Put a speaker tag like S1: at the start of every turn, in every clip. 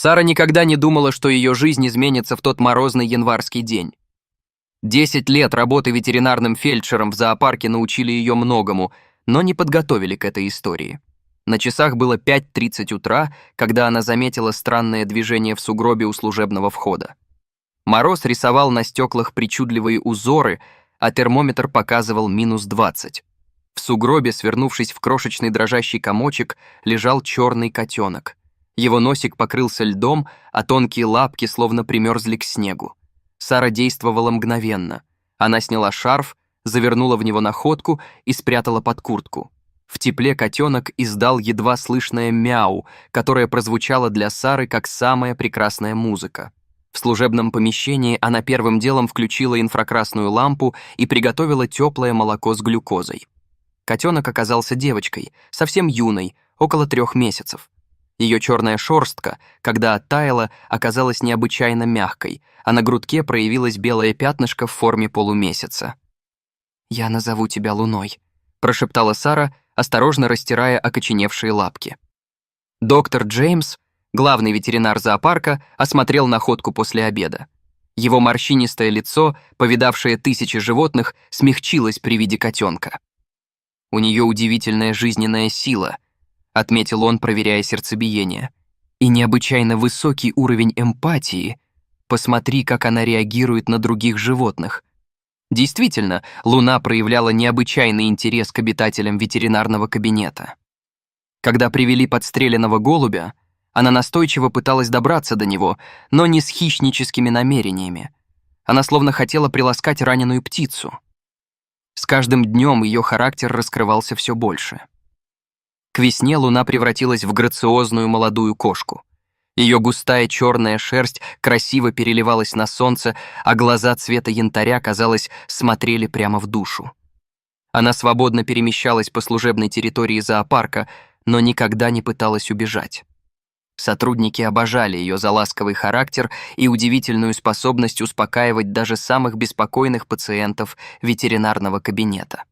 S1: Сара никогда не думала, что ее жизнь изменится в тот морозный январский день. 10 лет работы ветеринарным фельдшером в зоопарке научили ее многому, но не подготовили к этой истории. На часах было 5:30 утра, когда она заметила странное движение в сугробе у служебного входа. Мороз рисовал на стеклах причудливые узоры, а термометр показывал -20. В сугробе, свернувшись в крошечный дрожащий комочек, лежал черный котенок. Его носик покрылся льдом, а тонкие лапки словно примерзли к снегу. Сара действовала мгновенно. Она сняла шарф, завернула в него находку и спрятала под куртку. В тепле котенок издал едва слышное мяу, которое прозвучало для Сары как самая прекрасная музыка. В служебном помещении она первым делом включила инфракрасную лампу и приготовила теплое молоко с глюкозой. Котенок оказался девочкой, совсем юной, около 3 месяцев. Ее черная шерстка, когда оттаяла, оказалась необычайно мягкой, а на грудке проявилось белое пятнышко в форме полумесяца. «Я назову тебя Луной», — прошептала Сара, осторожно растирая окоченевшие лапки. Доктор Джеймс, главный ветеринар зоопарка, осмотрел находку после обеда. Его морщинистое лицо, повидавшее тысячи животных, смягчилось при виде котенка. «У нее удивительная жизненная сила», — отметил он, проверяя сердцебиение, «и необычайно высокий уровень эмпатии. Посмотри, как она реагирует на других животных». Действительно, Луна проявляла необычайный интерес к обитателям ветеринарного кабинета. Когда привели подстреленного голубя, она настойчиво пыталась добраться до него, но не с хищническими намерениями. Она словно хотела приласкать раненую птицу. С каждым днем ее характер раскрывался все больше. К весне Луна превратилась в грациозную молодую кошку. Ее густая черная шерсть красиво переливалась на солнце, а глаза цвета янтаря, казалось, смотрели прямо в душу. Она свободно перемещалась по служебной территории зоопарка, но никогда не пыталась убежать. Сотрудники обожали ее за ласковый характер и удивительную способность успокаивать даже самых беспокойных пациентов ветеринарного кабинета.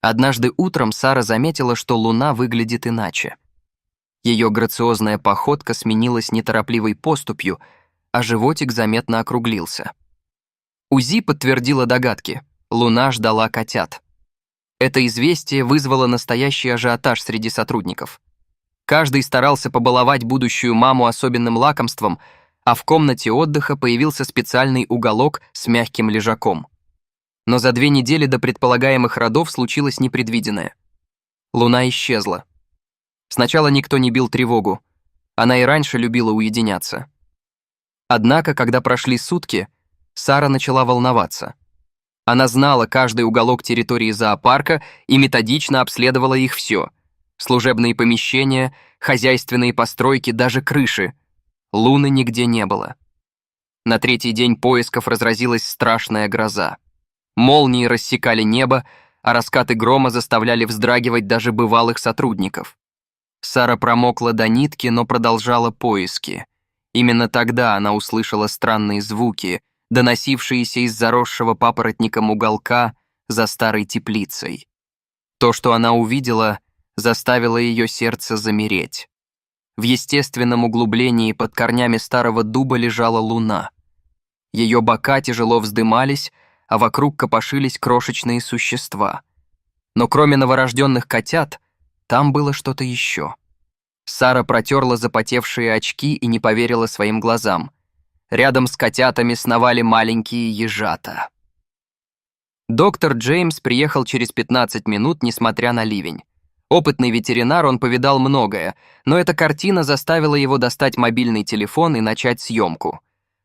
S1: Однажды утром Сара заметила, что Луна выглядит иначе. Ее грациозная походка сменилась неторопливой поступью, а животик заметно округлился. УЗИ подтвердило догадки. Луна ждала котят. Это известие вызвало настоящий ажиотаж среди сотрудников. Каждый старался побаловать будущую маму особенным лакомством, а в комнате отдыха появился специальный уголок с мягким лежаком. Но за 2 недели до предполагаемых родов случилось непредвиденное. Луна исчезла. Сначала никто не бил тревогу. Она и раньше любила уединяться. Однако, когда прошли сутки, Сара начала волноваться. Она знала каждый уголок территории зоопарка и методично обследовала их все. Служебные помещения, хозяйственные постройки, даже крыши. Луны нигде не было. На 3-й день поисков разразилась страшная гроза. Молнии рассекали небо, а раскаты грома заставляли вздрагивать даже бывалых сотрудников. Сара промокла до нитки, но продолжала поиски. Именно тогда она услышала странные звуки, доносившиеся из заросшего папоротником уголка за старой теплицей. То, что она увидела, заставило ее сердце замереть. В естественном углублении под корнями старого дуба лежала Луна. Ее бока тяжело вздымались, а вокруг копошились крошечные существа. Но кроме новорожденных котят, там было что-то еще. Сара протерла запотевшие очки и не поверила своим глазам. Рядом с котятами сновали маленькие ежата. Доктор Джеймс приехал через 15 минут, несмотря на ливень. Опытный ветеринар, он повидал многое, но эта картина заставила его достать мобильный телефон и начать съемку.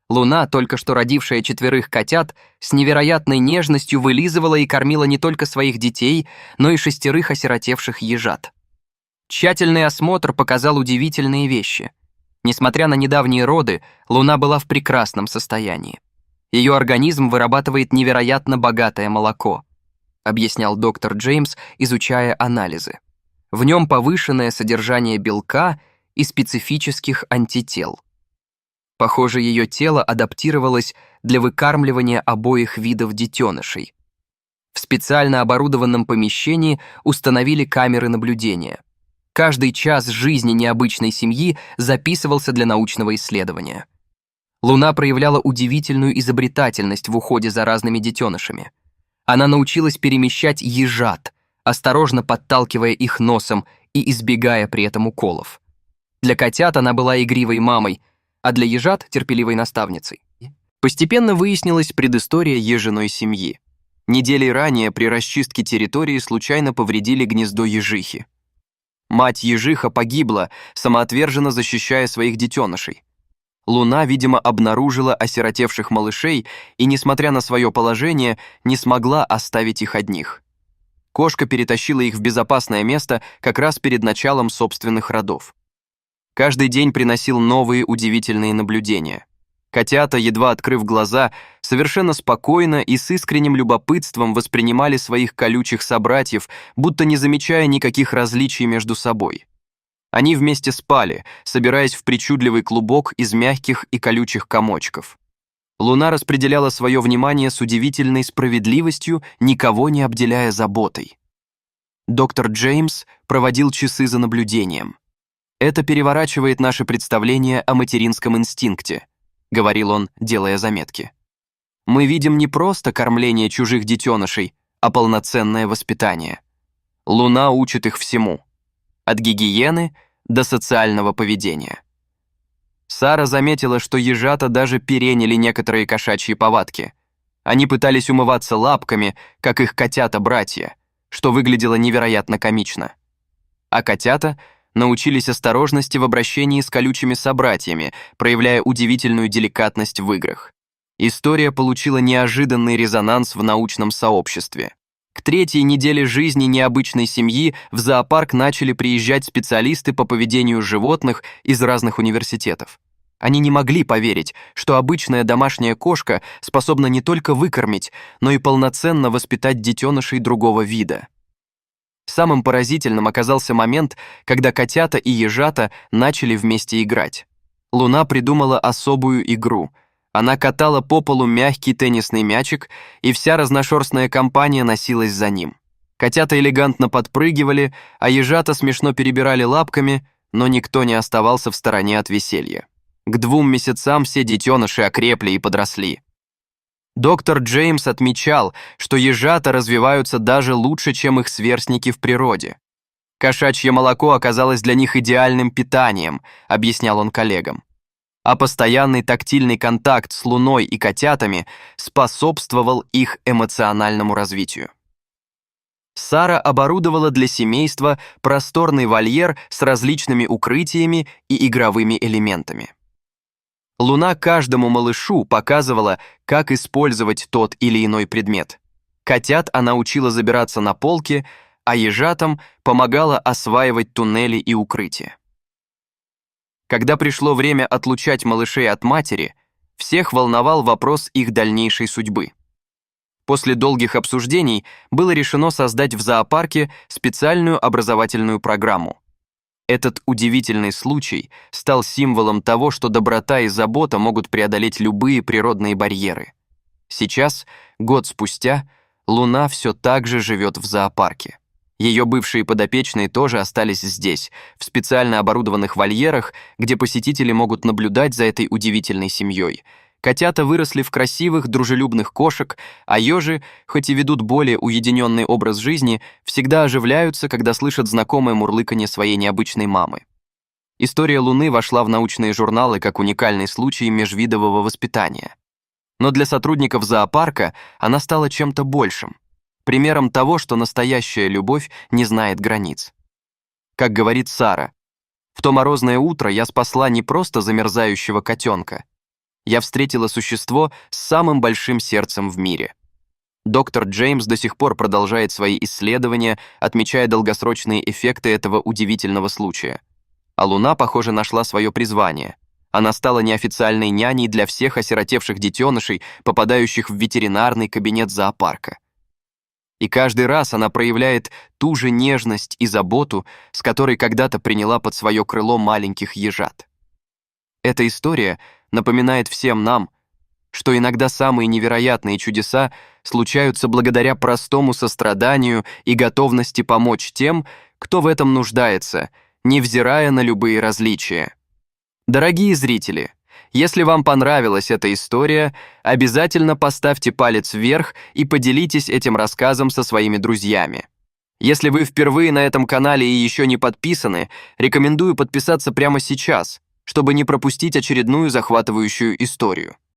S1: Луна, только что родившая 4 котят, с невероятной нежностью вылизывала и кормила не только своих детей, но и 6 осиротевших ежат. Тщательный осмотр показал удивительные вещи. Несмотря на недавние роды, Луна была в прекрасном состоянии. Ее организм вырабатывает невероятно богатое молоко, объяснял доктор Джеймс, изучая анализы. В нем повышенное содержание белка и специфических антител. Похоже, ее тело адаптировалось для выкармливания обоих видов детенышей. В специально оборудованном помещении установили камеры наблюдения. Каждый час жизни необычной семьи записывался для научного исследования. Луна проявляла удивительную изобретательность в уходе за разными детенышами. Она научилась перемещать ежат, осторожно подталкивая их носом и избегая при этом уколов. Для котят она была игривой мамой, а для ежат — терпеливой наставницей. Постепенно выяснилась предыстория ежиной семьи. Недели ранее при расчистке территории случайно повредили гнездо ежихи. Мать-ежиха погибла, самоотверженно защищая своих детенышей. Луна, видимо, обнаружила осиротевших малышей и, несмотря на свое положение, не смогла оставить их одних. Кошка перетащила их в безопасное место как раз перед началом собственных родов. Каждый день приносил новые удивительные наблюдения. Котята, едва открыв глаза, совершенно спокойно и с искренним любопытством воспринимали своих колючих собратьев, будто не замечая никаких различий между собой. Они вместе спали, собираясь в причудливый клубок из мягких и колючих комочков. Луна распределяла свое внимание с удивительной справедливостью, никого не обделяя заботой. Доктор Джеймс проводил часы за наблюдением. «Это переворачивает наше представление о материнском инстинкте», — говорил он, делая заметки. «Мы видим не просто кормление чужих детенышей, а полноценное воспитание. Луна учит их всему, от гигиены до социального поведения». Сара заметила, что ежата даже переняли некоторые кошачьи повадки. Они пытались умываться лапками, как их котята-братья, что выглядело невероятно комично. А котята научились осторожности в обращении с колючими собратьями, проявляя удивительную деликатность в играх. История получила неожиданный резонанс в научном сообществе. К третьей неделе жизни необычной семьи в зоопарк начали приезжать специалисты по поведению животных из разных университетов. Они не могли поверить, что обычная домашняя кошка способна не только выкормить, но и полноценно воспитать детенышей другого вида. Самым поразительным оказался момент, когда котята и ежата начали вместе играть. Луна придумала особую игру. Она катала по полу мягкий теннисный мячик, и вся разношерстная компания носилась за ним. Котята элегантно подпрыгивали, а ежата смешно перебирали лапками, но никто не оставался в стороне от веселья. К 2 месяцам все детеныши окрепли и подросли. Доктор Джеймс отмечал, что ежата развиваются даже лучше, чем их сверстники в природе. «Кошачье молоко оказалось для них идеальным питанием», — объяснял он коллегам. А постоянный тактильный контакт с Луной и котятами способствовал их эмоциональному развитию. Сара оборудовала для семейства просторный вольер с различными укрытиями и игровыми элементами. Луна каждому малышу показывала, как использовать тот или иной предмет. Котят она учила забираться на полки, а ежатам помогала осваивать туннели и укрытия. Когда пришло время отлучать малышей от матери, всех волновал вопрос их дальнейшей судьбы. После долгих обсуждений было решено создать в зоопарке специальную образовательную программу. Этот удивительный случай стал символом того, что доброта и забота могут преодолеть любые природные барьеры. Сейчас, год спустя, Луна все так же живет в зоопарке. Ее бывшие подопечные тоже остались здесь, в специально оборудованных вольерах, где посетители могут наблюдать за этой удивительной семьей. Котята выросли в красивых, дружелюбных кошек, а ежи, хоть и ведут более уединенный образ жизни, всегда оживляются, когда слышат знакомое мурлыканье своей необычной мамы. История Луны вошла в научные журналы как уникальный случай межвидового воспитания. Но для сотрудников зоопарка она стала чем-то большим, примером того, что настоящая любовь не знает границ. Как говорит Сара, «В то морозное утро я спасла не просто замерзающего котенка. Я встретила существо с самым большим сердцем в мире». Доктор Джеймс до сих пор продолжает свои исследования, отмечая долгосрочные эффекты этого удивительного случая. А Луна, похоже, нашла свое призвание. Она стала неофициальной няней для всех осиротевших детенышей, попадающих в ветеринарный кабинет зоопарка. И каждый раз она проявляет ту же нежность и заботу, с которой когда-то приняла под свое крыло маленьких ежат. Эта история напоминает всем нам, что иногда самые невероятные чудеса случаются благодаря простому состраданию и готовности помочь тем, кто в этом нуждается, невзирая на любые различия. Дорогие зрители, если вам понравилась эта история, обязательно поставьте палец вверх и поделитесь этим рассказом со своими друзьями. Если вы впервые на этом канале и еще не подписаны, рекомендую подписаться прямо сейчас, чтобы не пропустить очередную захватывающую историю.